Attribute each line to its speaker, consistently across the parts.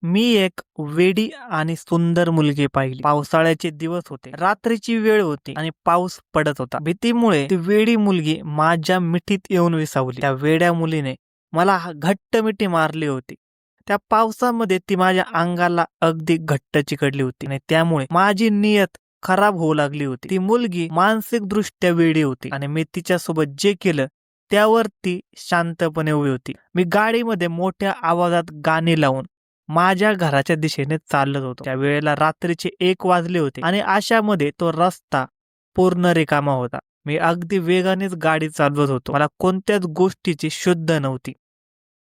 Speaker 1: मी एक वेडी आणि सुंदर मुलगी पाहिली. पावसाळ्याचे दिवस होते. रात्रीची वेळ होती आणि पाऊस पडत होता. भीतीमुळे ती वेडी मुलगी माझ्या मिठीत येऊन विसावली. त्या वेड्या मुलीने मला घट्ट मिठी मारली होती. त्या पावसामध्ये ती माझ्या अंगाला अगदी घट्ट चिकटली होती आणि त्यामुळे माझी नियत खराब होऊ लागली होती. ती मुलगी मानसिकदृष्ट्या वेडी होती आणि मी तिच्यासोबत जे केलं त्यावर ती शांतपणे उभी होती. मी गाडीमध्ये मोठ्या आवाजात गाणी लावून माझ्या घराच्या दिशेने चालत होतो. त्या वेळेला रात्रीचे 1 वाजले होते आणि अशामध्ये तो रस्ता पूर्ण रिकामा होता. मी अगदी वेगानेच गाडी चालवत होतो. मला कोणत्याच गोष्टीची शुद्ध नव्हती.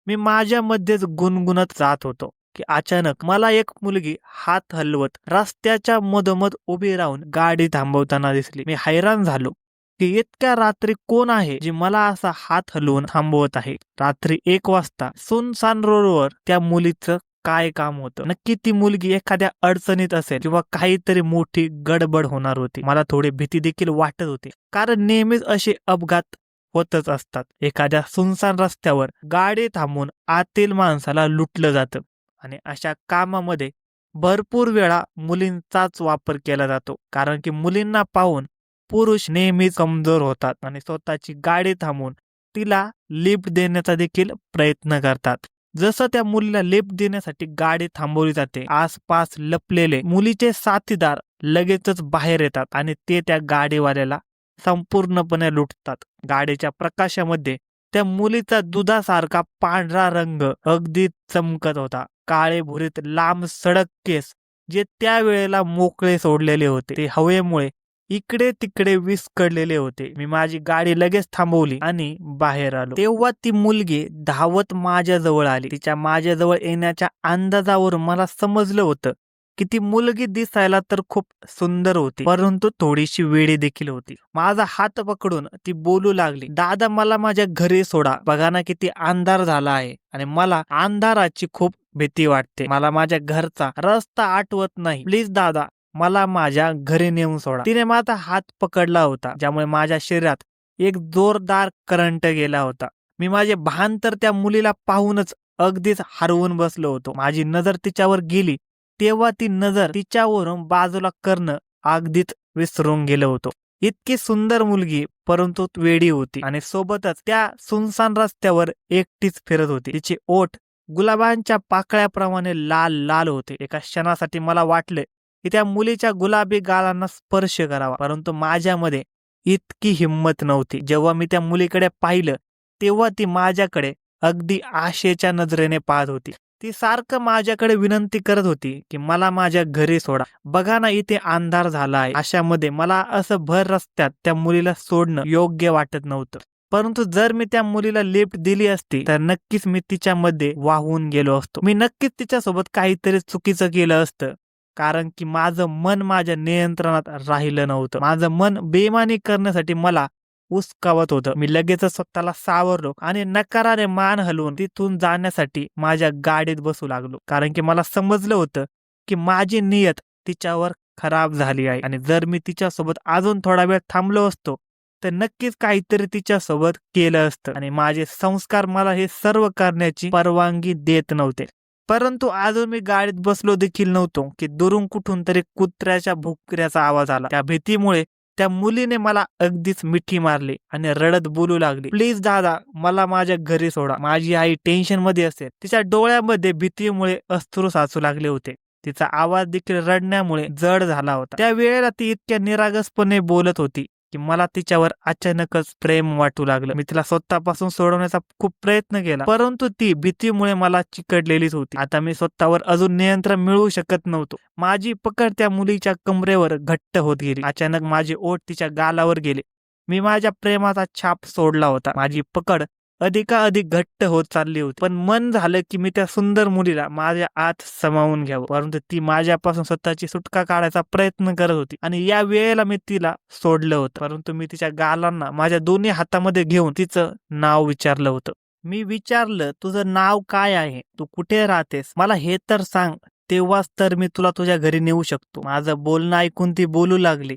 Speaker 1: मी माझ्यामध्येच गुणगुणत जात होतो की अचानक मला एक मुलगी हात हलवत रस्त्याच्या मधोमध उभी राहून गाडी थांबवताना दिसली. मी हैराण झालो की इतक्या रात्री कोण आहे जे मला असा हात हलवून थांबवत आहे. रात्री 1 वाजता सुनसान रोडवर त्या मुलीचं काय काम होतं? नक्की ती मुलगी एखाद्या अडचणीत असेल किंवा काहीतरी मोठी गडबड होणार होती. मला थोडी भीती देखील वाटत होती, कारण नेहमीच असे अपघात होतच असतात. एखाद्या सुनसान रस्त्यावर गाडी थांबून आतील माणसाला लुटलं जातं आणि अशा कामामध्ये भरपूर वेळा मुलींचाच वापर केला जातो, कारण की मुलींना पाहून पुरुष नेहमीच कमजोर होतात आणि स्वतःची गाडी थांबवून तिला लिफ्ट देण्याचा देखील प्रयत्न करतात. जसं त्या मुलीला लिफ्ट देण्यासाठी गाडी थांबवली जाते, आसपास लपलेले मुलीचे साथीदार लगेचच बाहेर येतात आणि ते त्या गाडीवाल्याला संपूर्णपणे लुटतात. गाडीच्या प्रकाशामध्ये त्या मुलीचा दुधासारखा पांढरा रंग अगदी चमकत होता. काळे भुरीत लांब सडक केस जे त्यावेळेला मोकळे सोडलेले होते, ते हवेमुळे इकडे तिकडे विस्कळलेले होते. मी माझी गाडी लगेच थांबवली आणि बाहेर आलो. तेव्हा ती मुलगी धावत माझ्या जवळ आली. तिच्या माझ्या जवळ येण्याच्या अंदाजावरून मला समजलं होतं की ती मुलगी दिसायला तर खूप सुंदर होती, परंतु थोडीशी वेडी देखील होती. माझा हात पकडून ती बोलू लागली, दादा मला माझ्या घरी सोडा. बघा ना किती अंधार झाला आहे आणि मला अंधाराची खूप भीती वाटते. मला माझ्या घरचा रस्ता आठवत नाही. प्लीज दादा मला माझ्या घरी नेऊन सोडा. तिने माझा हात पकडला होता, ज्यामुळे माझ्या शरीरात एक जोरदार करंट गेला होता. मी माझे भान तर त्या मुलीला पाहूनच अगदीच हरवून बसलो होतो. माझी नजर तिच्यावर गेली तेव्हा ती नजर तिच्यावरून बाजूला करणं अगदीच विसरून गेलो होतो. इतकी सुंदर मुलगी परंतु वेडी होती आणि सोबतच त्या सुनसान रस्त्यावर एकटीच फिरत होती. तिचे ओठ गुलाबांच्या पाकळ्याप्रमाणे लाल लाल होते. एका क्षणासाठी मला वाटले की त्या मुलीच्या गुलाबी गालांना स्पर्श करावा, परंतु माझ्यामध्ये इतकी हिंमत नव्हती. जेव्हा मी त्या मुलीकडे पाहिलं तेव्हा ती माझ्याकडे अगदी आशेच्या नजरेने पाहत होती. ती सारखं माझ्याकडे विनंती करत होती की मला माझ्या घरी सोडा. बघा ना इथे अंधार झाला आहे. अशामध्ये मला असं भर रस्त्यात त्या मुलीला सोडणं योग्य वाटत नव्हतं. परंतु जर मी त्या मुलीला लिफ्ट दिली असती तर नक्कीच मी तिच्यामध्ये वाहून गेलो असतो. मी नक्कीच तिच्यासोबत काहीतरी चुकीचं केलं असतं, कारण की माझं मन माझ्या नियंत्रणात राहिलं नव्हतं. माझं मन बेईमानी करण्यासाठी मला उचकावत होतं. मी लगेचच स्वतःला सावरलो आणि नकाराने मान हलवून तिथून जाण्यासाठी माझ्या गाडीत बसू लागलो, कारण की मला समजलं होतं की माझी नियत तिच्यावर खराब झाली आहे आणि जर मी तिच्यासोबत अजून थोडा वेळ थांबलो असतो तर नक्कीच काहीतरी तिच्यासोबत केलं असतं आणि माझे संस्कार मला हे सर्व करण्याची परवानगी देत नव्हते. परंतु अजून मी गाडीत बसलो देखील नव्हतो की दुरून कुठून तरी कुत्र्याच्या भुकऱ्याचा आवाज आला. त्या भीतीमुळे त्या मुलीने मला अगदीच मिठी मारली आणि रडत बोलू लागली, प्लीज दादा मला माझ्या घरी सोडा. माझी आई टेन्शन मध्ये असेल. तिच्या डोळ्यामध्ये भीतीमुळे अश्रू साचू लागले होते. तिचा आवाज देखील रडण्यामुळे जड झाला होता. त्या वेळेला ती इतक्या निरागसपणे बोलत होती की मला तिच्यावर अचानकच प्रेम वाटू लागलं. मी तिला स्वतःपासून सोडवण्याचा खूप प्रयत्न केला, परंतु ती भीतीमुळे मला चिकटलेलीच होती. आता मी स्वतःवर अजून नियंत्रण मिळवू शकत नव्हतो. माझी पकड त्या मुलीच्या कमरेवर घट्ट होत गेली. अचानक माझे ओठ तिच्या गालावर गेले. मी माझ्या प्रेमाचा छाप सोडला होता. माझी पकड अधिकाधिक घट्ट होत चालली होती, पण मन झालं की मी त्या सुंदर मुलीला माझ्या आत सामावून घ्यावं, परंतु ती माझ्यापासून स्वतःची सुटका काढायचा प्रयत्न करत होती आणि या वेळेला मी तिला सोडलं होतं. परंतु मी तिच्या गालांना माझ्या दोन्ही हातामध्ये घेऊन तिचं नाव विचारलं होतं. मी विचारलं, तुझं नाव काय आहे? तू कुठे राहतेस? मला हे तर सांग, तेव्हाच तर मी तुला तुझ्या घरी नेऊ शकतो. माझं बोलणं ऐकून ती बोलू लागली,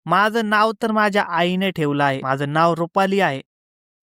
Speaker 1: माझं नाव तर माझ्या आईने ठेवलं आहे. माझं नाव रुपाली आहे.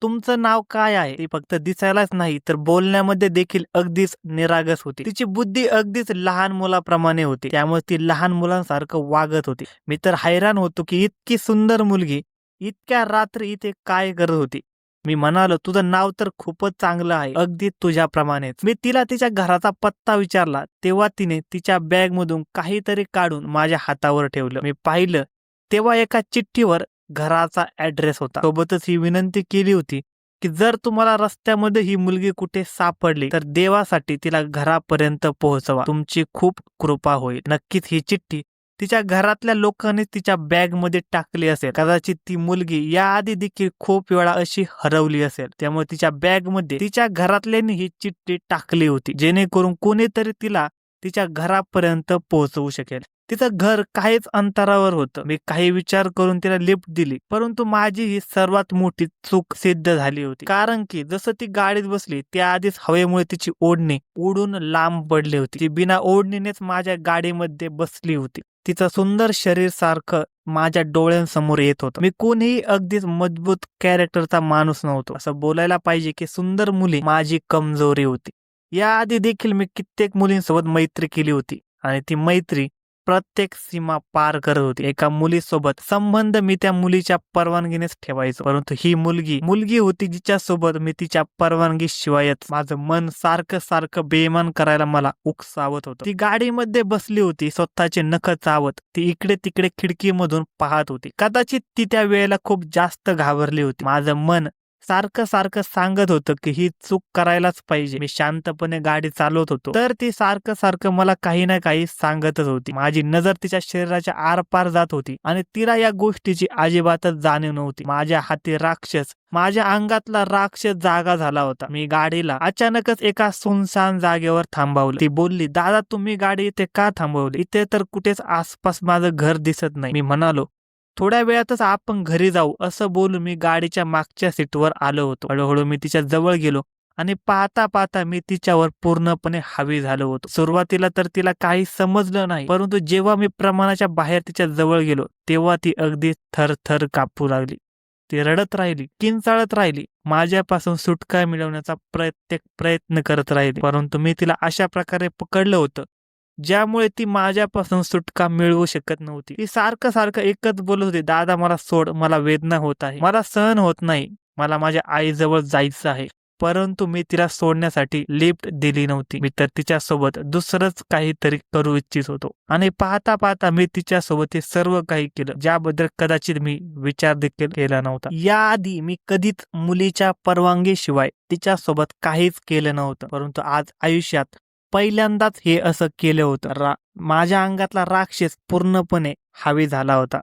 Speaker 1: तुमचं नाव काय आहे? ती फक्त दिसायलाच नाही तर बोलण्यामध्ये देखील अगदीच निरागस होती. तिची बुद्धी अगदीच लहान मुलाप्रमाणे होती. त्यामुळे ती लहान मुलांसारखं वागत होती. मी तर हैराण होतो की इतकी सुंदर मुलगी इतक्या रात्री इथे काय करत होती. मी म्हणालो, तुझं नाव तर खूपच चांगलं आहे, अगदी तुझ्याप्रमाणेच. मी तिला तिच्या घराचा पत्ता विचारला तेव्हा तिने तिच्या बॅगमधून काहीतरी काढून माझ्या हातावर ठेवलं. मी पाहिलं तेव्हा एका चिठ्ठीवर घराचा ऍड्रेस होता. सोबतच ही विनंती केली होती की जर तुम्हाला रस्त्यामध्ये ही मुलगी कुठे सापडली तर देवासाठी तिला घरापर्यंत पोहोचवा. तुमची खूप कृपा होईल. नक्कीच ही चिठ्ठी तिच्या घरातल्या लोकांनी तिच्या बॅगमध्ये टाकली असेल. कदाचित ती मुलगी याआधी देखील खूप वेळा अशी हरवली असेल. त्यामुळे तिच्या बॅगमध्ये तिच्या घरातल्यांनी ही चिठ्ठी टाकली होती जेणेकरून कोणीतरी तिला तिच्या घरापर्यंत पोहोचवू शकेल. तिचं घर काहीच अंतरावर होतं. मी काही विचार करून तिला लिफ्ट दिली, परंतु माझी ही सर्वात मोठी चूक सिद्ध झाली होती. कारण की जसं ती गाडीत बसली त्याआधीच हवेमुळे तिची ओढणी उडून लांब पडली होती. ती बिना ओढणीनेच माझ्या गाडीमध्ये बसली होती. तिचं सुंदर शरीर सारखं माझ्या डोळ्यांसमोर येत होतं. मी कोणीही अगदीच मजबूत कॅरेक्टरचा माणूस नव्हतो. असं बोलायला पाहिजे की सुंदर मुली माझी कमजोरी होती. याआधी देखील मी कित्येक मुलींसोबत मैत्री केली होती आणि ती मैत्री प्रत्येक सीमा पार करत होती. एका मुलीसोबत संबंध मी त्या मुलीच्या परवानगीनेच ठेवायचो, परंतु ही मुलगी होती जिच्यासोबत मी तिच्या परवानगीशिवायच माझं मन सारखं सारखं बेईमान करायला मला उकसावत होतं. ती गाडीमध्ये बसली होती, स्वतःचे नख चावत ती इकडे तिकडे खिडकीमधून पाहत होती. कदाचित ती त्या वेळेला खूप जास्त घाबरली होती. माझं मन सारखं सारखं सांगत होतं की ही चूक करायलाच पाहिजे. मी शांतपणे गाडी चालवत होतो तर ती सारखं सारखं मला काही ना काही सांगतच होती. माझी नजर तिच्या शरीराच्या आरपार जात होती आणि तिला या गोष्टीची अजिबातच जाणीव नव्हती. माझ्या हाती राक्षस, माझ्या अंगातला राक्षस जागा झाला होता. मी गाडीला अचानकच एका सुनसान जागेवर थांबवलं. ती बोलली, दादा तुम्ही गाडी इथे का थांबवली? इथे तर कुठेच आसपास माझं घर दिसत नाही. मी म्हणालो, थोड्या वेळातच आपण घरी जाऊ. असं बोलून मी गाडीच्या मागच्या सीटवर आलो होतो. हळूहळू मी तिच्या जवळ गेलो आणि पाहता पाहता मी तिच्यावर पूर्णपणे हावी झालो होतो. सुरुवातीला तर तिला काही समजलं नाही, परंतु जेव्हा मी प्रमाणाच्या बाहेर तिच्या जवळ गेलो तेव्हा ती अगदी थरथर कापू लागली. ती रडत राहिली, किंचाळत राहिली, माझ्यापासून सुटका मिळवण्याचा प्रत्येक प्रयत्न करत राहिली. परंतु मी तिला अशा प्रकारे पकडलं होतं ज्यामुळे ती माझ्यापासून सुटका मिळवू शकत नव्हती. ती सारखं सारखं एकच बोलत होती, दादा मला सोड, मला वेदना होत आहे, मला सहन होत नाही, मला माझ्या आईजवळ जायचं आहे. परंतु मी तिला सोडण्यासाठी लिफ्ट दिली नव्हती. मी तर तिच्यासोबत दुसरंच काहीतरी करू इच्छित होतो आणि पाहता पाहता मी तिच्यासोबत हे सर्व काही केलं ज्याबद्दल कदाचित मी विचार देखील केला नव्हता. याआधी मी कधीच मुलीच्या परवानगीशिवाय तिच्यासोबत काहीच केलं नव्हतं, परंतु आज आयुष्यात पहिल्यांदाच हे असं केलं होतं. माझ्या अंगातला राक्षस पूर्णपणे हावी झाला होता.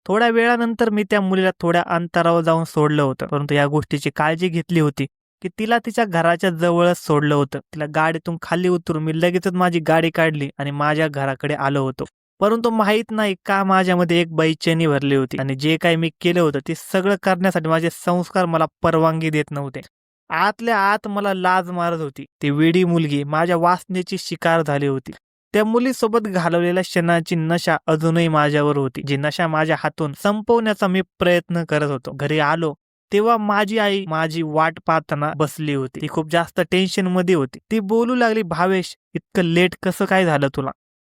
Speaker 1: थोड्या वेळानंतर मी त्या मुलीला थोड्या अंतरावर जाऊन सोडलं होतं, परंतु या गोष्टीची काळजी घेतली होती की तिला तिच्या घराच्या जवळच सोडलं होतं. तिला गाडीतून खाली उतरून मी लगेचच माझी गाडी काढली आणि माझ्या घराकडे आलो होतो. परंतु माहित नाही का माझ्यामध्ये एक बेचैनी भरली होती आणि जे काही मी केलं होतं ते सगळं करण्यासाठी माझे संस्कार मला परवानगी देत नव्हते. आतल्या आत मला लाज मारत होती. ती वेडी मुलगी माझ्या वासनेची शिकार झाली होती. त्या मुलीसोबत घालवलेल्या क्षणाची नशा अजूनही माझ्यावर होती, जी नशा माझ्या हातून संपवण्याचा मी प्रयत्न करत होतो. घरी आलो तेव्हा माझी आई माझी वाट पाहताना बसली होती. ती खूप जास्त टेन्शन मध्ये होती. ती बोलू लागली, भावेश इतकं लेट कसं काय झालं तुला?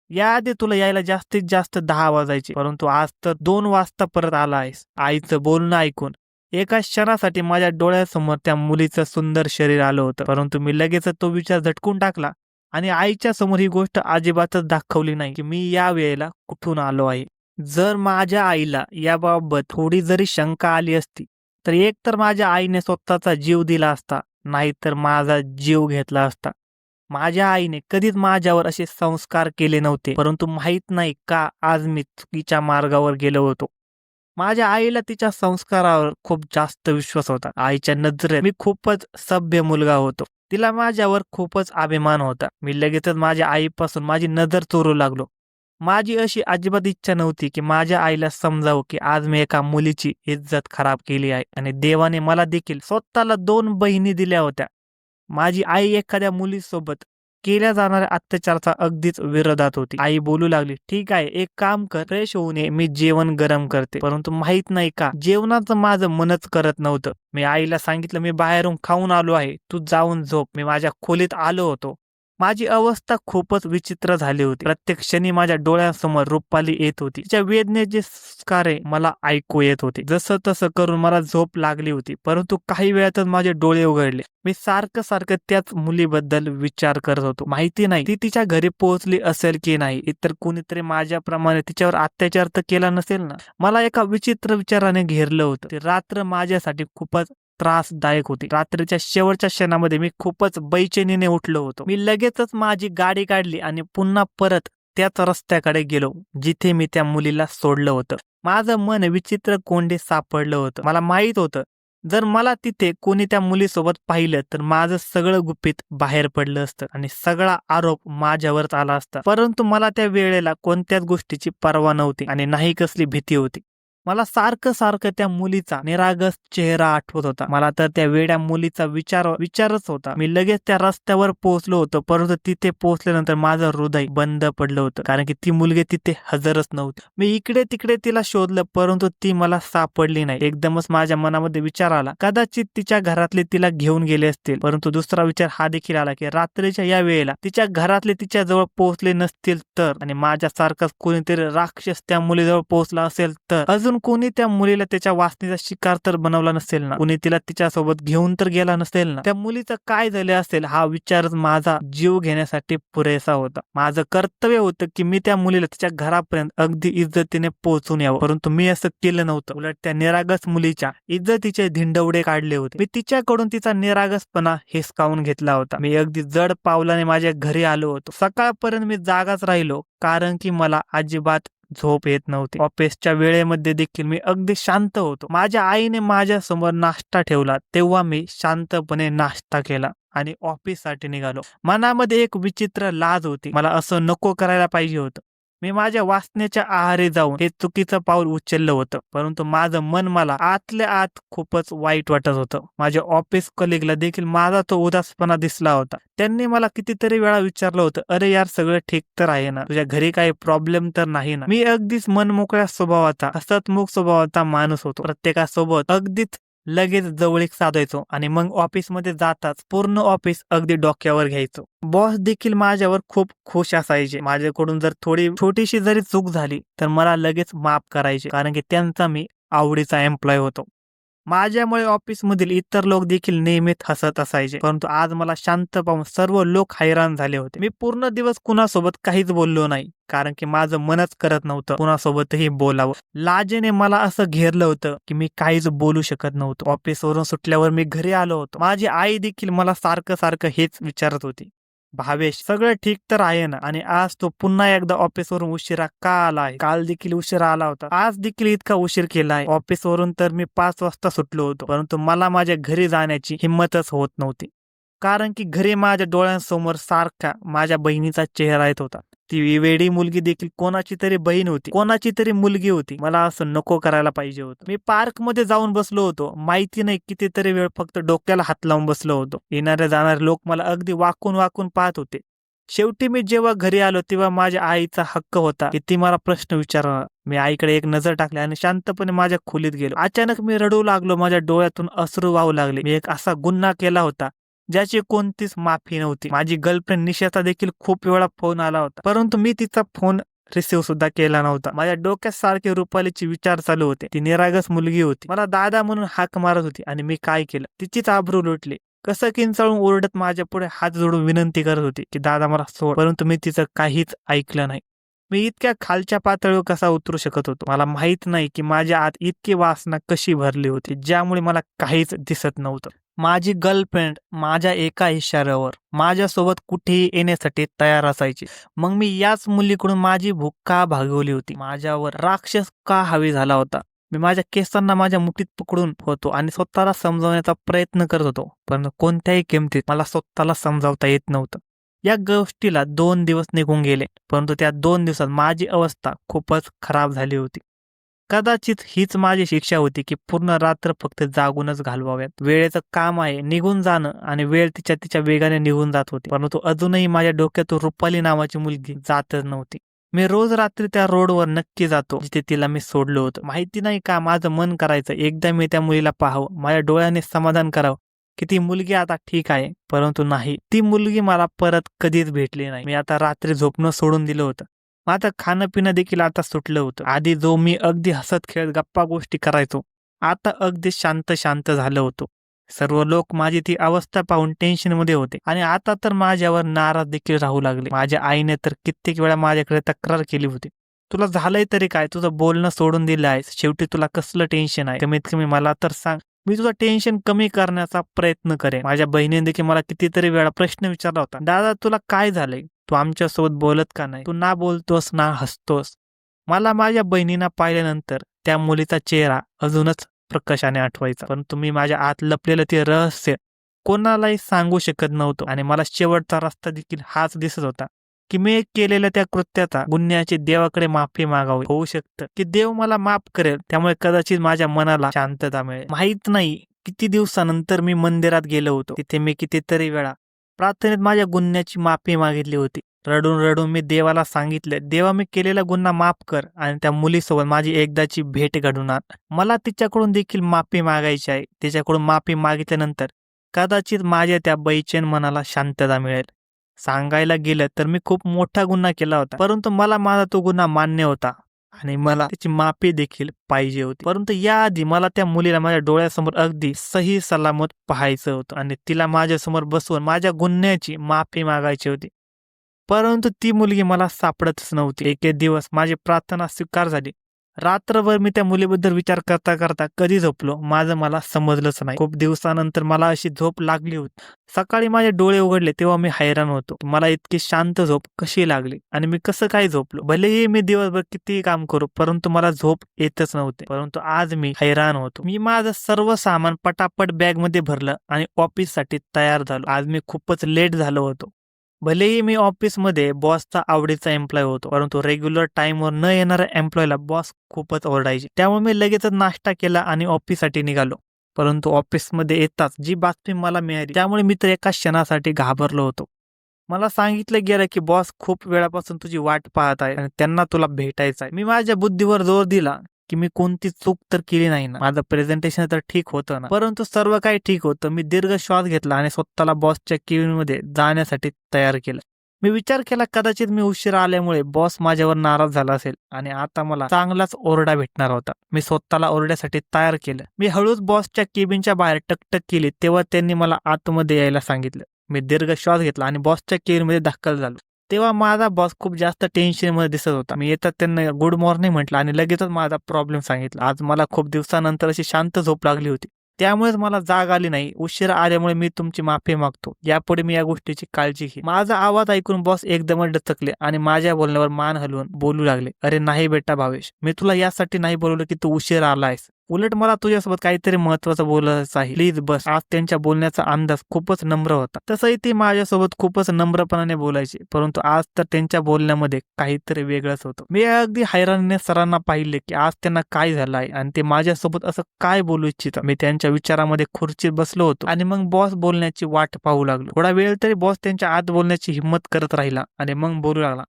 Speaker 1: याआधी तुला यायला जास्तीत जास्त 10 वाजायचे, परंतु आज तर 2 वाजता परत आला आहेस. आईचं बोलणं ऐकून एका क्षणासाठी माझ्या डोळ्यासमोर त्या मुलीचं सुंदर शरीर आलं होतं, परंतु मी लगेच तो विचार झटकून टाकला आणि आईच्या समोर ही गोष्ट अजिबातच दाखवली नाही की मी या वेळेला कुठून आलो आहे. जर माझ्या आईला याबाबत थोडी जरी शंका आली असती तर एक तर माझ्या आईने स्वतःचा जीव दिला असता, नाहीतर माझा जीव घेतला असता. माझ्या आईने कधीच माझ्यावर असे संस्कार केले नव्हते, परंतु माहित नाही का आज मी चुकीच्या मार्गावर गेलो होतो. माझ्या आईला तिच्या संस्कारावर खूप जास्त विश्वास होता. आईच्या नजरेत मी खूपच सभ्य मुलगा होतो. तिला माझ्यावर खूपच अभिमान होता. मी लगेचच माझ्या आईपासून माझी नजर चोरू लागलो. माझी अशी अजिबात इच्छा नव्हती की माझ्या आईला समजावं की आज मी एका मुलीची इज्जत खराब केली आहे आणि देवाने मला देखील स्वतःला 2 बहिणी दिल्या होत्या. माझी आई एखाद्या मुलीसोबत केल्या जाणाऱ्या अत्याचाराचा अगदीच विरोधात होती. आई बोलू लागली, ठीक आहे, एक काम कर, फ्रेश होऊन ये, मी जेवण गरम करते. परंतु माहित नाही का, जेवणाचं माझं मनच करत नव्हतं. मी आईला सांगितलं, मी बाहेरून खाऊन आलो आहे, तू जाऊन झोप. मी माझ्या खोलीत आलो होतो. माझी अवस्था खूपच विचित्र झाली होती. प्रत्येक क्षणी माझ्या डोळ्यासमोर रुपाली येत होती. तिच्या वेदनेचे स्कारे मला ऐकू येत होते. जसं तसं करून मला झोप लागली होती. परंतु काही वेळातच माझे डोळे उघडले. मी सारखं त्याच मुलीबद्दल विचार करत होतो. माहिती नाही ती तिच्या घरी पोहोचली असेल की नाही. इतर कुणीतरी माझ्याप्रमाणे तिच्यावर अत्याचार तर केला नसेल ना. मला एका विचित्र विचाराने घेरलं होतं. ती रात्र माझ्यासाठी खूपच त्रासदायक होती. रात्रीच्या शेवटच्या क्षणामध्ये मी खूपच बैचेनीने उठलो होतो. मी लगेचच माझी गाडी काढली आणि पुन्हा परत त्याच रस्त्याकडे गेलो जिथे मी त्या मुलीला सोडलं होतं. माझं मन विचित्र कोंडे सापडलं होतं. मला माहित होतं, जर मला तिथे कोणी त्या मुलीसोबत पाहिलं तर माझं सगळं गुपित बाहेर पडलं असतं आणि सगळा आरोप माझ्यावरच आला असता. परंतु मला त्या वेळेला कोणत्याच गोष्टीची पर्वा नव्हती आणि नाही कसली भीती होती. मला सारखं त्या मुलीचा निरागस चेहरा आठवत होता. मला तर त्या वेड्या मुलीचा विचारच होता. मी लगेच त्या रस्त्यावर पोहोचलो होतो. परंतु तिथे पोहोचल्यानंतर माझं हृदय बंद पडलं होतं, कारण की ती मुलगी तिथे हजरच नव्हती. मी इकडे तिकडे तिला शोधलं, परंतु ती मला सापडली नाही. एकदमच माझ्या मनामध्ये विचार आला, कदाचित तिच्या घरातले तिला घेऊन गेले असतील. परंतु दुसरा विचार हा देखील आला की रात्रीच्या या वेळेला तिच्या घरातले तिच्या जवळ पोहोचले नसतील तर, आणि माझ्यासारखाच कोणीतरी राक्षस त्या मुलीजवळ पोहोचला असेल तर, अजून कोणी त्या मुलीला त्याच्या वासनेचा शिकार तर बनवला नसेल ना, कोणी तिला तिच्यासोबत घेऊन तर गेला नसेल ना. त्या मुलीचं काय झाले असेल हा विचारच माझा जीव घेण्यासाठी पुरेसा होता. माझं कर्तव्य होतं की मी त्या मुलीला तिच्या घरापर्यंत अगदी इज्जतीने पोहोचून यावं. परंतु मी असं केलं नव्हतं. उलट त्या निरागस मुलीच्या इज्जतीचे धिंडवडे काढले होते. मी तिच्याकडून तिचा निरागसपणा हिसकावून घेतला होता. मी अगदी जड पावलाने माझ्या घरी आलो होतो. सकाळपर्यंत मी जागाच राहिलो, कारण की मला अजिबात झोप येत नव्हती. ऑफिसच्या वेळेमध्ये देखील मी अगदी शांत होतो. माझ्या आईने माझ्या समोर नाश्ता ठेवला, तेव्हा मी शांतपणे नाश्ता केला आणि ऑफिससाठी निघालो. मनामध्ये एक विचित्र लाज होती. मला असं नको करायला पाहिजे होतं. मी माझ्या वासनेच्या आहारी जाऊन हे चुकीचं पाऊल उचललं होतं. परंतु माझं मन मला आतल्या आत खूपच वाईट वाटत होतं. माझ्या ऑफिस कलिगला देखील माझा तो उदासपणा दिसला होता. त्यांनी मला कितीतरी वेळा विचारलं होतं, अरे यार, सगळं ठीक तर आहे ना, तुझ्या घरी काही प्रॉब्लेम तर नाही ना. मी अगदीच मनमोकळ्या स्वभावाचा, हसतमुख स्वभावाचा माणूस होतो. प्रत्येकासोबत अगदीच लगेच जवळीक साधायचो आणि मग ऑफिसमध्ये जाताच पूर्ण ऑफिस अगदी डोक्यावर घ्यायचो. बॉस देखील माझ्यावर खूप खुश असायचे. माझ्याकडून जर थोडी छोटीशी जरी चूक झाली तर मला लगेच माफ करायचे, कारण की त्यांचा मी आवडीचा एम्प्लॉय होतो. माझ्यामुळे ऑफिसमधील इतर लोक देखील नेहमीच हसत असायचे. परंतु आज मला शांत पाहून सर्व लोक हैराण झाले होते. मी पूर्ण दिवस कुणासोबत काहीच बोललो नाही, कारण की माझं मनच करत नव्हतं कुणासोबतही बोलावं. लाजेने मला असं घेरलं होतं की मी काहीच बोलू शकत नव्हतो. ऑफिसवरून सुटल्यावर मी घरी आलो होतो. माझी आई देखील मला सारखं हेच विचारत होती, भावेश, सगळं ठीक तर आहे ना? आणि आज तो पुन्हा एकदा ऑफिसवरून उशिरा का आला आहे? काल देखील उशिरा आला होता, आज देखील इतका उशीर केला आहे. ऑफिसवरून तर मी 5 वाजता सुटलो होतो, परंतु मला माझ्या घरी जाण्याची हिंमतच होत नव्हती, कारण की घरी माझ्या डोळ्यांसमोर सारखा माझ्या बहिणीचा चेहरा येत होता. ती वेडी मुलगी देखील कोणाची तरी बहीण होती, कोणाची तरी मुलगी होती. मला असं नको करायला पाहिजे होतं. मी पार्क मध्ये जाऊन बसलो होतो. माहिती नाही कितीतरी वेळ फक्त डोक्याला हात लावून बसलो होतो. येणारे जाणारे लोक मला अगदी वाकून पाहत होते. शेवटी मी जेव्हा घरी आलो तेव्हा माझ्या आईचा हक्क होता की ती मला प्रश्न विचारणार. मी आईकडे एक नजर टाकली आणि शांतपणे माझ्या खोलीत गेलो. अचानक मी रडू लागलो. माझ्या डोळ्यातून अश्रू वाहू लागले. मी एक असा गुन्हा केला होता ज्याची कोणतीच माफी नव्हती. माझी गर्लफ्रेंड निशाचा देखील खूप वेळा फोन आला होता, परंतु मी तिचा फोन रिसिव्ह सुद्धा केला नव्हता. माझ्या डोक्यात सारखे रुपालीचे विचार चालू होते. ती निरागस मुलगी होती, मला दादा म्हणून हाक मारत होती आणि मी काय केलं? तिचीच आबरू लुटली. कसं किंचाळून ओरडत माझ्या पुढे हात जोडून विनंती करत होती की दादा मला सोड, परंतु मी तिचं काहीच ऐकलं नाही. मी इतक्या खालच्या पातळीवर कसा उतरू शकत होतो? मला माहित नाही की माझ्या आत इतकी वासना कशी भरली होती, ज्यामुळे मला काहीच दिसत नव्हतं. माझी गर्लफ्रेंड माझ्या एका इशाऱ्यावर माझ्यासोबत कुठेही येण्यासाठी तयार असायची. मग मी याच मुलीकडून माझी भूक का भागवली होती? माझ्यावर राक्षस का हावी झाला होता? मी माझ्या केसांना माझ्या मुठीत पकडून होतो आणि स्वतःला समजावण्याचा प्रयत्न करत होतो, पण कोणत्याही किमतीत मला स्वतःला समजावता येत नव्हतं. या गोष्टीला 2 दिवस निघून गेले, परंतु त्या 2 दिवसात माझी अवस्था खूपच खराब झाली होती. कदाचित हीच माझी शिक्षा होती की पूर्ण रात्र फक्त जागूनच घालवाव्यात. वेळेचं काम आहे निघून जाणं आणि वेळ तिच्या तिच्या वेगाने निघून जात होती. परंतु अजूनही माझ्या डोक्यातून रुपाली नावाची मुलगी जातच नव्हती. मी रोज रात्री त्या रोडवर नक्की जातो जिथे तिला मी सोडलं होतं. माहिती नाही का माझं मन करायचं एकदा मी त्या मुलीला पाहावं, माझ्या डोळ्याने समाधान करावं की ती मुलगी आता ठीक आहे. परंतु नाही, ती मुलगी मला परत कधीच भेटली नाही. मी आता रात्री झोपणं सोडून दिलं होतं. माझं खाणं पिणं देखील आता सुटलं होतं. आधी जो मी अगदी हसत खेळत गप्पा गोष्टी करायचो, आता अगदी शांत शांत झालं होतो. सर्व लोक माझी ती अवस्था पाहून टेन्शनमध्ये होते आणि आता तर माझ्यावर नाराज देखील राहू लागले. माझ्या आईने तर कित्येक वेळा माझ्याकडे तक्रार केली होती. तुला झालंय तरी काय? तुझं बोलणं सोडून दिलं आहेस. शेवटी तुला कसलं टेन्शन आहे? कमीत कमी मला तर सांग. मी तुझं टेन्शन कमी करण्याचा प्रयत्न करेन. माझ्या बहिणीने देखील मला कितीतरी वेळा प्रश्न विचारला होता. दादा तुला काय झालंय? तू आमच्यासोबत बोलत का नाही? तू ना बोलतोस ना हसतोस. मला माझ्या बहिणींना पाहिल्यानंतर त्या मुलीचा चेहरा अजूनच प्रकाशाने आठवायचा. परंतु मी माझ्या आत लपलेलं ते रहस्य कोणालाही सांगू शकत नव्हतो आणि मला शेवटचा रस्ता देखील हाच दिसत होता की मी केलेल्या त्या कृत्याचा गुन्ह्याची देवाकडे माफी मागावी. होऊ शकतं की देव मला माफ करेल, त्यामुळे कदाचित माझ्या मनाला शांतता मिळेल. माहित नाही किती दिवसानंतर मी मंदिरात गेलो होतो. तिथे मी कितीतरी वेळा प्रार्थनेत माझ्या गुन्ह्याची माफी मागितली होती. रडून रडून मी देवाला सांगितले, देवा मी केलेला गुन्हा माफ कर आणि त्या मुलीसोबत माझी एकदाची भेट घडवून आण. मला तिच्याकडून देखील माफी मागायची आहे. तिच्याकडून माफी मागितल्यानंतर कदाचित माझ्या त्या बेचैन मनाला शांतता मिळेल. सांगायला गेलं तर मी खूप मोठा गुन्हा केला होता, परंतु मला माझा तो गुन्हा मान्य होता आणि मला त्याची माफी देखील पाहिजे होती. परंतु याआधी मला त्या मुलीला माझ्या डोळ्यासमोर अगदी सही सलामत पाहायचं होतं आणि तिला माझ्यासमोर बसवून माझ्या गुन्ह्याची माफी मागायची होती. परंतु ती मुलगी मला सापडतच नव्हती. एक दिवस माझी प्रार्थना स्वीकार झाली. रात्रभर मी त्या मुलीबद्दल विचार करता करता कधी झोपलो माझं मला समजलंच नाही. खूप दिवसानंतर मला अशी झोप लागली होती. सकाळी माझे डोळे उघडले तेव्हा मी हैराण होतो. मला इतकी शांत झोप कशी लागली आणि मी कसं काय झोपलो? भलेही मी दिवसभर कितीही काम करू परंतु मला झोप येतच नव्हते. परंतु आज मी हैराण होतो. मी माझं सर्व सामान पटापट बॅगमध्ये भरलं आणि ऑफिससाठी तयार झालो. आज मी खूपच लेट झालो होतो. भलेही मी ऑफिसमध्ये बॉसचा आवडीचा एम्प्लॉय होतो, परंतु रेग्युलर टाइमवर न येणाऱ्या एम्प्लॉयला बॉस खूपच ओरडायचे. त्यामुळे मी लगेचच नाश्ता केला आणि ऑफिससाठी निघालो. परंतु ऑफिसमध्ये येताच जी बातमी मला मिळाली त्यामुळे मी तर एका क्षणासाठी घाबरलो होतो. मला सांगितलं गेलं की बॉस खूप वेळापासून तुझी वाट पाहत आहे आणि त्यांना तुला भेटायचं आहे. मी माझ्या बुद्धीवर जोर दिला की मी कोणती चूक तर केली नाही ना, माझं प्रेझेंटेशन तर ठीक होतं ना. परंतु सर्व काही ठीक होतं. मी दीर्घ श्वास घेतला आणि स्वतःला बॉसच्या केबिनमध्ये जाण्यासाठी तयार केलं. मी विचार केला कदाचित मी उशिरा आल्यामुळे बॉस माझ्यावर नाराज झाला असेल आणि आता मला चांगलाच ओरडा भेटणार होता. मी स्वतःला ओरड्यासाठी तयार केलं. मी हळूच बॉसच्या केबिनच्या बाहेर टकटक केली तेव्हा त्यांनी मला आतमध्ये यायला सांगितलं. मी दीर्घ श्वास घेतला आणि बॉसच्या केबिनमध्ये दाखल झालो. तेव्हा माझा बॉस खूप जास्त टेन्शनमध्ये दिसत होता. मी येतात त्यांना गुड मॉर्निंग म्हटलं आणि लगेचच माझा प्रॉब्लेम सांगितला. आज मला खूप दिवसानंतर अशी शांत झोप लागली होती. त्यामुळेच मला जाग आली नाही. उशिरा आल्यामुळे मी तुमची माफी मागतो. यापुढे मी या गोष्टीची काळजी घे. माझा आवाज ऐकून बॉस एकदमच डचकले आणि माझ्या बोलण्यावर मान हलवून बोलू लागले, अरे नाही बेटा भावेश, मी तुला यासाठी नाही बोलवलं की तू उशिरा आलायस. उलट मला तुझ्यासोबत काहीतरी महत्वाचं बोलायचं आहे. प्लीज बस. आज त्यांच्या बोलण्याचा अंदाज खूपच नम्र होता. तसंही ते माझ्यासोबत खूपच नम्रपणाने बोलायचे, परंतु आज तर त्यांच्या बोलण्यामध्ये काहीतरी वेगळंच होतं. मी अगदी हैराणीने सरांना पाहिले की आज त्यांना काय झालं आहे आणि ते माझ्यासोबत असं काय बोलू इच्छितात. मी त्यांच्या विचारामध्ये खुर्चीत बसलो होतो आणि मग बॉस बोलण्याची वाट पाहू लागलो. थोडा वेळ तरी बॉस त्यांच्या आत बोलण्याची हिंमत करत राहिला आणि मग बोलू लागला,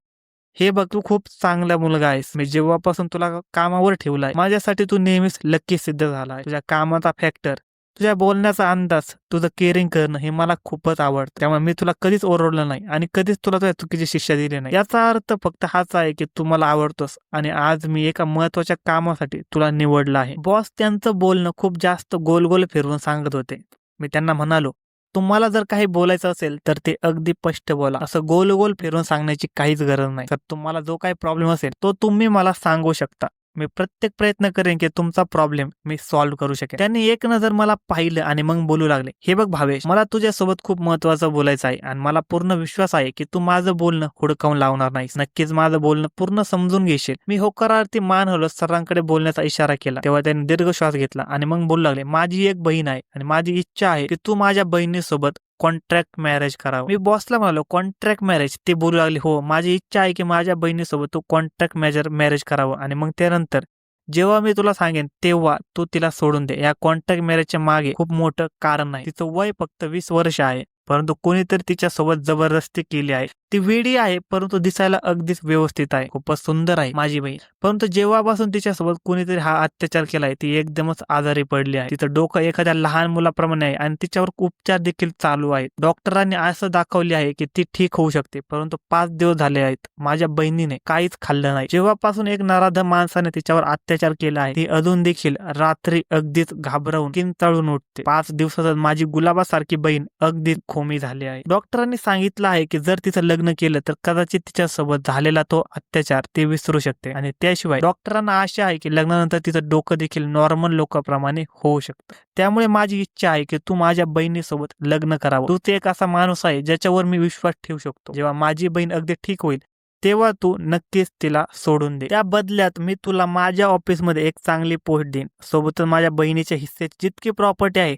Speaker 1: हे बघ तू खूप चांगला मुलगा आहेस. मी जेव्हापासून तुला कामावर ठेवलाय माझ्यासाठी तू नेहमीच लक्की सिद्ध झालाय. तुझ्या कामाचा फॅक्टर, तुझ्या बोलण्याचा अंदाज, तुझं केअरिंग करणं हे मला खूपच आवडतं. त्यामुळे मी तुला कधीच ओरडलं नाही आणि कधीच तुला तुझ्या चुकीची शिक्षा दिली नाही. याचा अर्थ फक्त हाच आहे की तू मला आवडतोस आणि आज मी एका महत्वाच्या कामासाठी तुला निवडलं आहे. बॉस त्यांचं बोलणं खूप जास्त गोल गोल फिरवून सांगत होते. मी त्यांना म्हणालो, तुम्हाला जर काही बोलायचं असेल तर ते अगदी स्पष्ट बोला. असं गोल गोल फिरवून सांगण्याची काहीच गरज नाही. तर तुम्हाला जो काही प्रॉब्लेम असेल तो तुम्ही मला सांगू शकता. मी प्रत्येक प्रयत्न करेन की तुमचा प्रॉब्लेम मी सॉल्व्ह करू शकेन. त्यांनी एक नजर मला पाहिलं आणि मग बोलू लागले, हे बघ भावेश, मला तुझ्यासोबत खूप महत्वाचं बोलायचं आहे आणि मला पूर्ण विश्वास आहे की तू माझं बोलणं हुडकावून लावणार नाहीस. नक्कीच माझं बोलणं पूर्ण समजून घेशील. मी होकारार्थी मान हलवत सरांकडे बोलण्याचा इशारा केला. तेव्हा त्यांनी दीर्घ श्वास घेतला आणि मग बोलू लागले, माझी एक बहीण आहे आणि माझी इच्छा आहे की तू माझ्या बहिणीसोबत कॉन्ट्रॅक्ट मॅरेज करावं. मी बॉसला म्हणालो, कॉन्ट्रॅक्ट मॅरेज? ते बोलू लागले, हो माझी इच्छा आहे की माझ्या बहिणीसोबत तू कॉन्ट्रॅक्ट मॅरेज करावं आणि मग त्यानंतर जेव्हा मी तुला सांगेन तेव्हा तू तिला सोडून दे. या कॉन्ट्रॅक्ट मॅरेजच्या मागे खूप मोठं कारण नाही. तिचं वय फक्त 20 वर्ष आहे, परंतु कोणीतरी तिच्यासोबत जबरदस्ती केली आहे. ती वेडी आहे, परंतु दिसायला अगदीच व्यवस्थित आहे. खूपच सुंदर आहे माझी बहीण. परंतु जेव्हापासून तिच्यासोबत कोणीतरी हा अत्याचार केलाय, ती एकदमच आजारी पडली आहे. तिचं डोकं एखाद्या लहान मुलाप्रमाणे आहे आणि तिच्यावर उपचार देखील चालू आहेत. डॉक्टरांनी असं दाखवले आहे की ती ठीक होऊ शकते, परंतु 5 दिवस झाले आहेत माझ्या बहिणीने काहीच खाल्लं नाही. जेव्हापासून एक नराधम माणसाने तिच्यावर अत्याचार केला आहे, ती अजून देखील रात्री अगदीच घाबरवून किंचाळून उठते. 5 दिवसातच माझी गुलाबासारखी बहीण अगदीच खोमी झाली आहे. डॉक्टरांनी सांगितलं आहे की जर तिचं लग्न केलं तर कदाचित तिच्यासोबत झालेला तो अत्याचार ते विसरू शकते आणि त्याशिवाय डॉक्टरांना आशा आहे की लग्नानंतर तिचं डोकं देखील नॉर्मल लोकांप्रमाणे होऊ शकतं. त्यामुळे माझी इच्छा आहे की तू माझ्या बहिणीसोबत लग्न करावं. तू एक असा माणूस आहे ज्याच्यावर मी विश्वास ठेवू शकतो. जेव्हा माझी बहीण अगदी ठीक होईल तेव्हा तू नक्कीच तिला सोडून दे. त्या बदल्यात मी तुला माझ्या ऑफिसमध्ये एक चांगली पोस्ट देईन. सोबतच माझ्या बहिणीच्या हिस्सेची जितकी प्रॉपर्टी आहे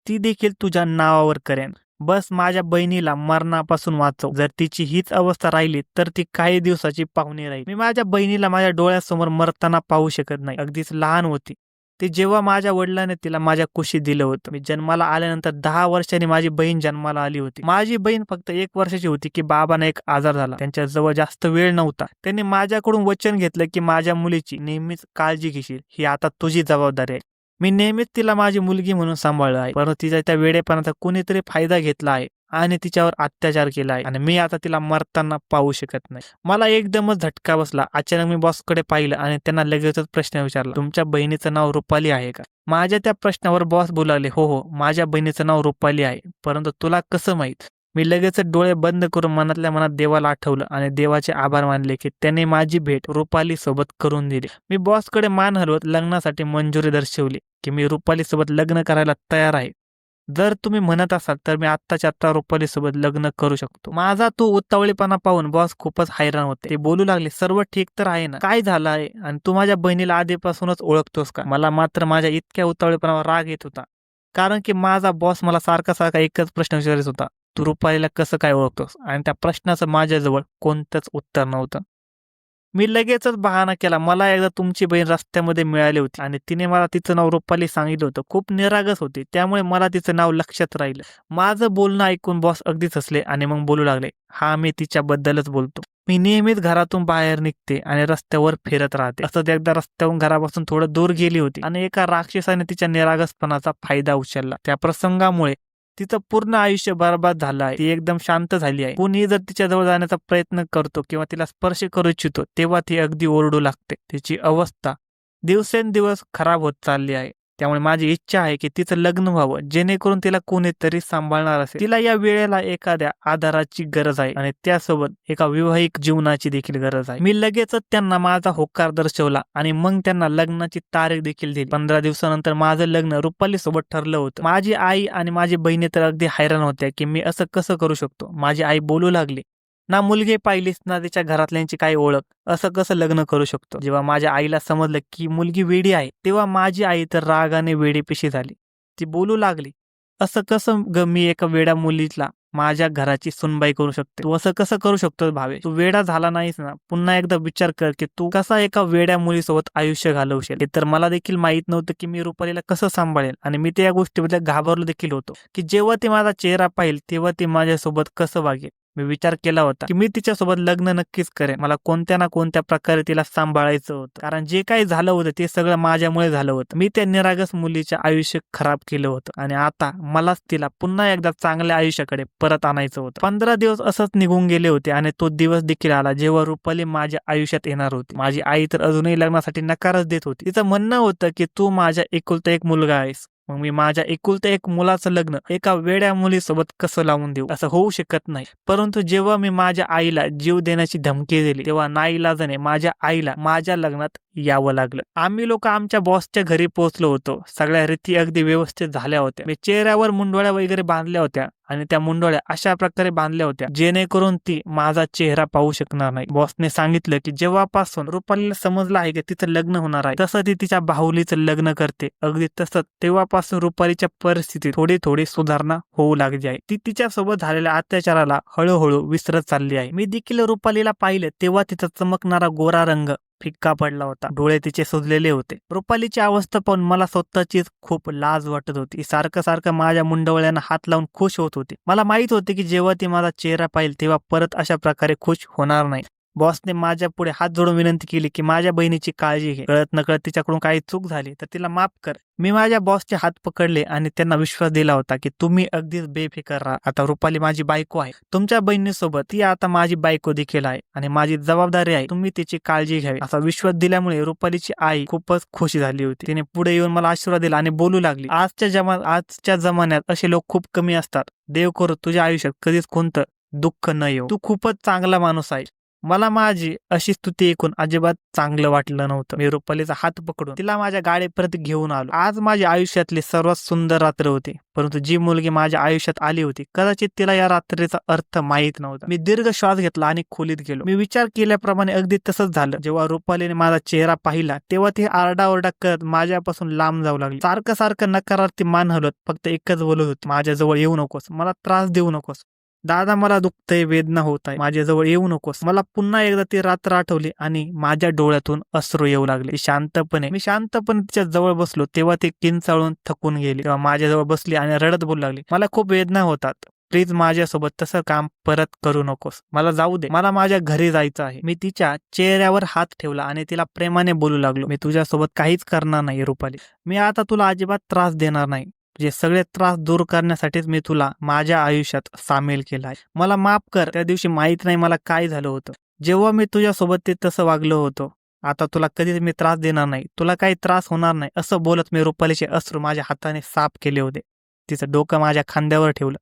Speaker 1: ती देखील तुझ्या नावावर करेन. बस माझ्या बहिणीला मरणापासून वाचव. जर तिची हीच अवस्था राहिली तर ती काही दिवसाची पाहुणी राहील. मी माझ्या बहिणीला माझ्या डोळ्यासमोर मरताना पाहू शकत नाही. अगदीच लहान होती ती जेव्हा माझ्या वडिलांनी तिला माझ्या कुशीत दिलं होतं. मी जन्माला आल्यानंतर 10 वर्षांनी माझी बहीण जन्माला आली होती. माझी बहीण फक्त 1 वर्षाची होती की बाबांना एक आजार झाला. त्यांच्या जवळ जास्त वेळ नव्हता. त्यांनी माझ्याकडून वचन घेतलं की माझ्या मुलीची नेहमीच काळजी घेशील. ही आता तुझी जबाबदारी आहे. मी नेहमीच तिला माझी मुलगी म्हणून सांभाळलं आहे, परंतु तिच्या त्या वेडेपणाचा कुणीतरी फायदा घेतला आहे आणि तिच्यावर अत्याचार केला आहे आणि मी आता तिला मरताना पाहू शकत नाही. मला एकदमच झटका बसला. अचानक मी बॉसकडे पाहिलं आणि त्यांना लगेचच प्रश्न विचारला, तुमच्या बहिणीचं नाव रुपाली आहे का? माझ्या त्या प्रश्नावर बॉस बोलाले, हो, माझ्या बहिणीचं नाव रुपाली आहे. परंतु तुला कसं माहित? मी लगेच डोळे बंद करून मनातल्या मनात देवाला आठवलं आणि देवाचे आभार मानले की त्याने माझी भेट रुपाली सोबत करून दिली. मी बॉसकडे मान हलवत लग्नासाठी मंजुरी दर्शवली की मी रुपाली सोबत लग्न करायला तयार आहे. जर तुम्ही म्हणत असाल तर मी आत्ताच्या आत्ता रुपाली सोबत लग्न करू शकतो. माझा तो उतावळेपणा पाहून बॉस खूपच हैराण होते. ते बोलू लागले, सर्व ठीक तर आहे ना? काय झालं आहे आणि तू माझ्या बहिणीला आधीपासूनच ओळखतोस का? मला मात्र माझ्या इतक्या उतावळेपणावर राग येत होता, कारण की माझा बॉस मला सारखा एकच प्रश्न विचारत होता, तू रुपालीला कसं काय ओळखतोस? आणि त्या प्रश्नाचं माझ्याजवळ कोणतंच उत्तर नव्हतं. मी लगेचच बहाणा केला, मला एकदा तुमची बहीण रस्त्यामध्ये मिळाली होती आणि तिने मला तिचं नाव रुपाली सांगितलं होतं. खूप निरागस होती, त्यामुळे मला तिचं नाव लक्षात राहिलं. माझं बोलणं ऐकून बॉस अगदीच हसले आणि मग बोलू लागले, हा मी तिच्याबद्दलच बोलतो. मी नेहमीच घरातून बाहेर निघते आणि रस्त्यावर फिरत राहते. असंच एकदा रस्त्यावरून घरापासून थोडं दूर गेली होती आणि एका राक्षसाने तिच्या निरागसपणाचा फायदा उचलला. त्या प्रसंगामुळे तिचं पूर्ण आयुष्य बरबाद झालं आहे. ती एकदम शांत झाली आहे. कुणी जर तिच्या जवळ जाण्याचा प्रयत्न करतो किंवा तिला स्पर्श करू इच्छितो तेव्हा ती अगदी ओरडू लागते. तिची अवस्था दिवसेंदिवस खराब होत चालली आहे. त्यामुळे माझी इच्छा आहे की तिचं लग्न व्हावं, जेणेकरून तिला कोणीतरी सांभाळणार असेल. तिला या वेळेला एखाद्या आधाराची गरज आहे आणि त्यासोबत एका वैवाहिक जीवनाची देखील गरज आहे. मी लगेचच त्यांना माझा होकार दर्शवला आणि मग त्यांना लग्नाची तारीख देखील दिली. 15 दिवसानंतर माझं लग्न रुपाली सोबत ठरलं होतं. माझी आई आणि माझी बहिणी तर अगदी हैराण होत्या की मी असं कसं करू शकतो. माझी आई बोलू लागली, ना मुलगी पाहिलीस ना तिच्या घरातल्यांची काही ओळख, असं कसं लग्न करू शकतो? जेव्हा माझ्या आईला समजलं की मुलगी वेडी आहे तेव्हा माझी आई तर रागाने वेडीपिशी झाली. ती बोलू लागली, असं कसं ग मी एका वेड्या मुलीला माझ्या घराची सुनबाई करू शकते? तू असं कसं करू शकतो भावे? तू वेडा झाला नाहीस ना? पुन्हा एकदा विचार कर की तू कसा एका वेड्या मुलीसोबत आयुष्य घालवशील. हे तर मला देखील माहित नव्हतं की मी रुपालीला कसं सांभाळेल आणि मी त्या गोष्टीबद्दल घाबरलो देखील होतो की जेव्हा ती माझा चेहरा पाहिल तेव्हा ती माझ्यासोबत कसं वागेल. मी विचार केला होता की मी तिच्यासोबत लग्न नक्कीच करेन. मला कोणत्या ना कोणत्या प्रकारे तिला सांभाळायचं होतं, कारण जे काही झालं होतं ते सगळं माझ्यामुळे झालं होतं. मी त्या निरागस मुलीचे आयुष्य खराब केलं होतं आणि आता मलाच तिला पुन्हा एकदा चांगल्या आयुष्याकडे परत आणायचं होतं. 15 दिवस असंच निघून गेले होते आणि तो दिवस देखील आला जेव्हा रुपाली माझ्या आयुष्यात येणार होती. माझी आई तर अजूनही लग्नासाठी नकारच देत होती. तिचं म्हणणं होतं की तू माझ्या एकुलता एक मुलगा आहेस. मग मी माझ्या एकुलत्या एक मुलाचं लग्न एका वेड्या मुलीसोबत कसं लावून देऊ? असं होऊ शकत नाही. परंतु जेव्हा मी माझ्या आईला जीव देण्याची धमकी दिली तेव्हा नाईलाजाने माझ्या आईला माझ्या लग्नात यावं लागलं. आम्ही लोक आमच्या बॉसच्या घरी पोहोचलो होतो. सगळ्या रीती अगदी व्यवस्थित झाल्या होत्या. मी चेहऱ्यावर मुंडोळ्या वगैरे बांधल्या होत्या आणि त्या मुंडोळ्या अशा प्रकारे बांधल्या होत्या जेणेकरून ती माझा चेहरा पाहू शकणार नाही. बॉसने सांगितलं की जेव्हापासून रुपालीला समजलं आहे की तिचं लग्न होणार आहे तसं ती तिच्या बाहुलीचं लग्न करते. अगदी तसंच तेव्हापासून रुपालीच्या परिस्थितीत थोडी थोडी सुधारणा होऊ लागली आहे. ती तिच्यासोबत झालेल्या अत्याचाराला हळूहळू विसरत चालली आहे. मी देखील रुपालीला पाहिलं तेव्हा तिचा चमकणारा गोरा रंग फिक्का पडला होता. डोळे तिचे सुजलेले होते. रुपालीची अवस्था पाहून मला स्वतःचीच खूप लाज वाटत होती. सारखं सारखं माझ्या मुंडवळ्यांना हात लावून खुश होत होती. मला माहित होते की जेव्हा ती माझा चेहरा पाहिल तेव्हा परत अशा प्रकारे खुश होणार नाही. बॉसने माझ्या पुढे हात जोडून विनंती केली की माझ्या बहिणीची काळजी घे. कळत नकळत तिच्याकडून काही चूक झाली तर तिला माफ कर. मी माझ्या बॉसचे हात पकडले आणि त्यांना विश्वास दिला होता की तुम्ही अगदीच बेफिकर राहा. आता रुपाली माझी बायको आहे. तुमच्या बहिणीसोबत ती आता माझी बायको देखील आहे आणि माझी जबाबदारी आहे तुम्ही तिची काळजी घ्यावी. असा विश्वास दिल्यामुळे रुपालीची आई खूपच खुशी झाली होती. तिने पुढे येऊन मला आशीर्वाद दिला आणि बोलू लागली, आजच्या जमान्यात असे लोक खूप कमी असतात. देव करो तुझ्या आयुष्यात कधीच कोणतं दुःख न येऊ. तू खूपच चांगला माणूस आहे. मला माझी अशी स्तुती ऐकून अजिबात चांगलं वाटलं नव्हतं. मी रुपालीचा हात पकडून तिला माझ्या गाडीपर्यंत घेऊन आलो. आज माझ्या आयुष्यातली सर्वात सुंदर रात्र होती. परंतु जी मुलगी माझ्या आयुष्यात आली होती कदाचित तिला या रात्रीचा अर्थ माहीत नव्हता. मी दीर्घ श्वास घेतला आणि खोलीत गेलो. मी विचार केल्याप्रमाणे अगदी तसंच झालं. जेव्हा रुपालीने माझा चेहरा पाहिला तेव्हा ती आरडाओरडा करत माझ्यापासून लांब जाऊ लागली. सारखं सारखं नकारार्थी मान हलवत फक्त एकच बोलत होती, माझ्याजवळ येऊ नकोस, मला त्रास देऊ नकोस. दादा मला दुखतंय, वेदना होत आहे, माझ्याजवळ येऊ नकोस. मला पुन्हा एकदा ती रात्र आठवली आणि माझ्या डोळ्यातून अश्रू येऊ लागले. मी शांतपणे तिच्या जवळ बसलो तेव्हा ती किंचाळून थकून गेली. तेव्हा माझ्याजवळ बसली आणि रडत बोलू लागली, मला खूप वेदना होतात, प्लीज माझ्यासोबत तसं काम परत करू नकोस, मला जाऊ दे, मला माझ्या घरी जायचं आहे. मी तिच्या चेहऱ्यावर हात ठेवला आणि तिला प्रेमाने बोलू लागलो, मी तुझ्यासोबत काहीच करणार नाही रुपाली. मी आता तुला अजिबात त्रास देणार नाही. जे सगळे त्रास दूर करण्यासाठीच मी तुला माझ्या आयुष्यात सामील केलं आहे. मला माफ कर. त्या दिवशी माहित नाही मला काय झालं होतं. जेव्हा मी तुझ्यासोबत ते तसं वागलो होतो. आता तुला कधीच मी त्रास देणार नाही. तुला काही त्रास होणार नाही. असं बोलत मी रुपालीचे अश्रू माझ्या हाताने साफ केले होते. तिचं डोकं माझ्या खांद्यावर ठेवलं.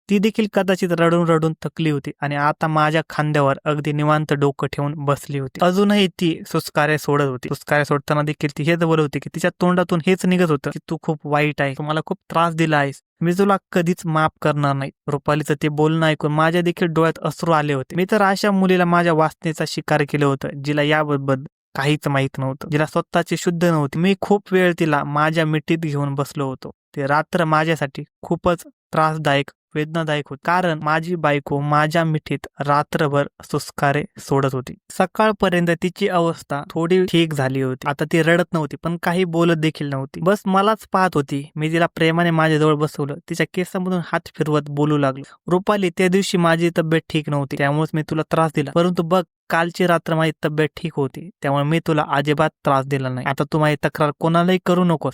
Speaker 1: ती देखील कदाचित रडून रडून थकली होती आणि आता माझ्या खांद्यावर अगदी निवांत डोकं ठेवून बसली होती. अजूनही ती सुस्कारे सोडत होती. सुस्कारे सोडताना देखील ती हेच बोलत होती की तिच्या तोंडातून हेच निघत होतं की तू खूप वाईट आहे, तू मला खूप त्रास दिला आहेस, मी तुला कधीच माफ करणार नाही. रुपालीचं ते बोलणं ऐकून माझ्या देखील डोळ्यात अश्रू आले होते. मी तर अशा मुलीला माझ्या वासनेचा शिकार केलं होतं जिला याबाबत काहीच माहित नव्हतं, जिला स्वतःची शुद्ध नव्हती. मी खूप वेळ तिला माझ्या मिठीत घेऊन बसलो होतो. ते रात्र माझ्यासाठी खूपच त्रासदायक, वेदनादायक होती, कारण माझी बायको माझ्या मिठीत रात्रभर सुस्कारे सोडत होती. सकाळपर्यंत तिची अवस्था थोडी ठीक झाली होती. आता ती रडत नव्हती पण काही बोलत देखील नव्हती, बस मलाच पाहत होती. मी तिला प्रेमाने माझ्याजवळ बसवलं, तिच्या केसामधून हात फिरवत बोलू लागलो, रुपाली त्या दिवशी माझी तब्येत ठीक नव्हती त्यामुळेच मी तुला त्रास दिला, परंतु बघ कालची रात्र माझी तब्येत ठीक होती त्यामुळे मी तुला अजिबात त्रास दिला नाही. आता तू माझी तक्रार कोणालाही करू नकोस.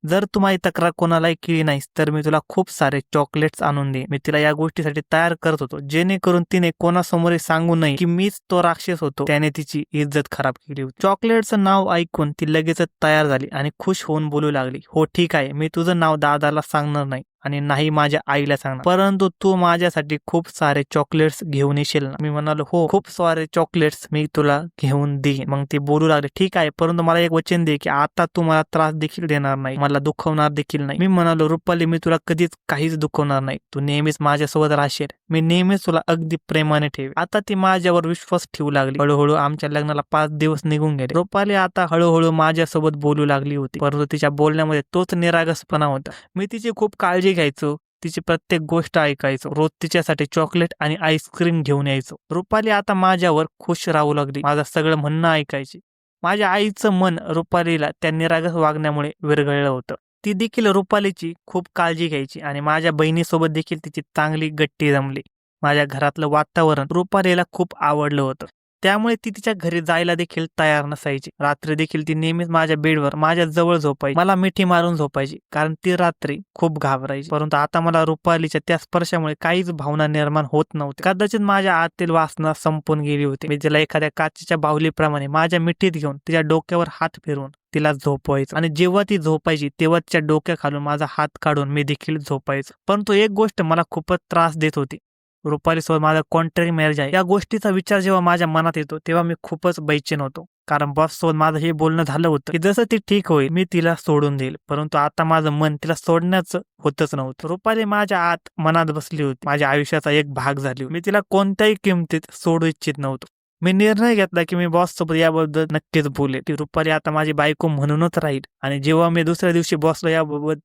Speaker 1: जर तू माझी तक्रार कोणालाही केली नाहीस तर मी तुला खूप सारे चॉकलेट्स आणून दे. मी तिला या गोष्टीसाठी तयार करत होतो जेणेकरून तिने कोणासमोर सांगू नये की मीच तो राक्षस होतो त्याने तिची इज्जत खराब केली होती. चॉकलेटचं नाव ऐकून ती लगेचच तयार झाली आणि खुश होऊन बोलू लागली, हो ठीक आहे, मी तुझं नाव दादाला सांगणार नाही आणि नाही माझ्या आईला सांगणार, परंतु तू माझ्यासाठी खूप सारे चॉकलेट्स घेऊन येशील ना. मी म्हणालो हो, खूप सारे चॉकलेट्स मी तुला घेऊन देईन. मग ती बोलू लागले, ठीक आहे, परंतु मला एक वचन दे की आता तू मला त्रास देखील देणार नाही, मला दुखवणार देखील नाही. मी म्हणालो, रुपाली मी तुला कधीच काहीच दुखवणार नाही, तू नेहमीच माझ्यासोबत राहशील, मी नेहमीच तुला अगदी प्रेमाने ठेवेन. आता ती माझ्यावर विश्वास ठेवू लागली. हळूहळू आमच्या लग्नाला 5 दिवस निघून गेले. रुपाली आता हळूहळू माझ्यासोबत बोलू लागली होती, परंतु तिच्या बोलण्यामध्ये तोच निरागसपणा होता. मी तिची खूप काळजी घ्यायचो, तिची प्रत्येक गोष्ट ऐकायचो, रोज तिच्यासाठी चॉकलेट आणि आईस्क्रीम घेऊन यायचो. रुपाली आता माझ्यावर खुश राहू लागली, माझं सगळं म्हणणं ऐकायची. माझ्या आईचं मन रुपालीला त्या निरागस वागण्यामुळे विरघळलं होतं. ती देखील रुपालीची खूप काळजी घ्यायची आणि माझ्या बहिणीसोबत देखील तिची चांगली गट्टी जमली. माझ्या घरातलं वातावरण रुपालीला खूप आवडलं होतं, त्यामुळे ती तिच्या घरी जायला देखील तयार नसायची. रात्री देखील ती नेहमीच माझ्या बेडवर माझ्या जवळ झोपायची, मला मिठी मारून झोपायची, कारण ती रात्री खूप घाबरायची. परंतु आता मला रुपालीच्या त्या स्पर्शामुळे काहीच भावना निर्माण होत नव्हती. कदाचित माझ्या आतील वासना संपून गेली होती. मी तिला एखाद्या काचेच्या बाहुलीप्रमाणे माझ्या मिठीत घेऊन तिच्या डोक्यावर हात फिरवून तिला झोपवायचं आणि जेव्हा ती झोपायची तेव्हा तिच्या डोक्याखालून माझा हात काढून मी देखील झोपायचो. परंतु एक गोष्ट मला खूपच त्रास देत होती, रुपालीसोबत माझा कॉन्ट्रॅक्ट मॅरेज आहे या गोष्टीचा विचार जेव्हा माझ्या मनात येतो तेव्हा मी खूपच बेचैन होतो, कारण बॉस सोबत माझं हे बोलणं झालं होतं की जसं ती ठीक होईल मी तिला सोडून देईल, परंतु आता माझं मन तिला सोडण्याचं होतच नव्हतं. रुपाली माझ्या आत मनात बसली होती, माझ्या आयुष्याचा एक भाग झाली. मी तिला कोणत्याही किमतीत सोडू इच्छित नव्हतो. मी निर्णय घेतला की मी बॉस सोबत याबद्दल नक्कीच बोलेल. ती रुपाली आता माझी बायको म्हणूनच राहील. आणि जेव्हा मी दुसऱ्या दिवशी बॉसला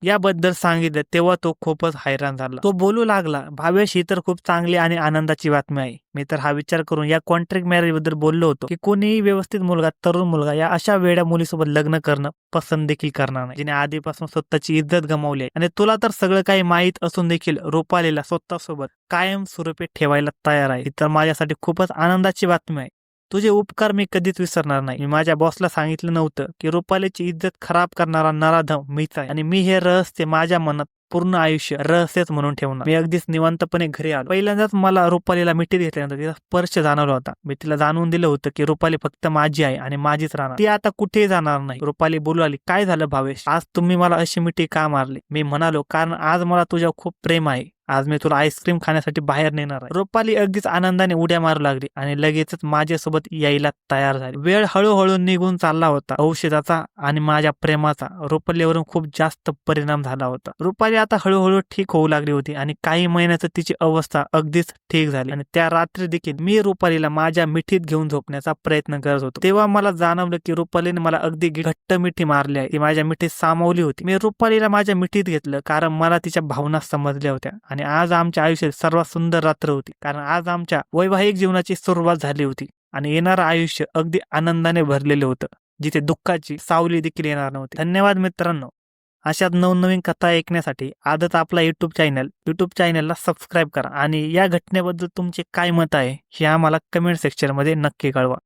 Speaker 1: याबद्दल सांगितलं तेव्हा तो खूपच हैराण झाला. तो बोलू लागला, भावेश ही तर खूप चांगली आणि आनंदाची बातमी आहे. मी तर हा विचार करून या कॉन्ट्रॅक्ट मॅरेज बद्दल बोललो होतो की कोणीही व्यवस्थित मुलगा, तरुण मुलगा या अशा वेड्या मुलीसोबत लग्न करणं पसंत देखील करणार नाही, जिने आधीपासून स्वतःची इज्जत गमावली आहे. आणि तुला तर सगळं काही माहीत असून देखील रुपालीला स्वतःसोबत कायम स्वरूपी ठेवायला तयार आहे. ही तर माझ्यासाठी खूपच आनंदाची बातमी आहे. तुझे उपकार मी कधीच विसरणार नाही. मी माझ्या बॉसला सांगितलं नव्हतं की रुपालीची इज्जत खराब करणारा नराधम मीच आहे आणि मी हे रहस्य माझ्या मनात पूर्ण आयुष्य रहस्यच म्हणून ठेवणार. मी अगदीच निवांतपणे घरी आलो. पहिल्यांदाच मला रुपालीला मिठीत घेतल्यानंतर तिचा स्पर्श जाणवला होता. मी तिला जाणवून दिलं होतं की रुपाली फक्त माझी आहे आणि माझीच राहणार. ती आता कुठेही जाणार नाही. रुपाली बोलू लागली, काय झालं भावेश, आज तुम्ही मला अशी मिठी का मारली? मी म्हणालो, कारण आज मला तुझ्यावर खूप प्रेम आहे. आज मी तुला आईस्क्रीम खाण्यासाठी बाहेर नेणार आहे. रुपाली अगदीच आनंदाने उड्या मारू लागली आणि लगेचच माझ्यासोबत यायला तयार झाली. वेळ हळूहळू निघून चालला होता. औषधाचा आणि माझ्या प्रेमाचा रुपालीवरून खूप जास्त परिणाम झाला होता. रुपाली आता हळूहळू ठीक होऊ लागली होती आणि काही महिन्यात तिची अवस्था अगदीच ठीक झाली. आणि त्या रात्री देखील मी रुपालीला माझ्या मिठीत घेऊन झोपण्याचा प्रयत्न करत होतो. तेव्हा मला जाणवलं की रुपालीने मला अगदी घट्ट मिठी मारली आहे. ती माझ्या मिठीत सामावली होती. मी रुपालीला माझ्या मिठीत घेतलं कारण मला तिच्या भावना समजल्या होत्या. आणि आज आमच्या आयुष्यात सर्वात सुंदर रात्र होती, कारण आज आमच्या वैवाहिक जीवनाची सुरुवात झाली होती आणि येणारं आयुष्य अगदी आनंदाने भरलेलं होतं, जिथे दुःखाची सावली देखील येणार नव्हती. धन्यवाद मित्रांनो. अशाच नवनवीन कथा ऐकण्यासाठी आजच आपला युट्यूब चॅनलला सबस्क्राईब करा आणि या घटनेबद्दल तुमचे काय मत आहे हे आम्हाला कमेंट सेक्शनमध्ये नक्की कळवा.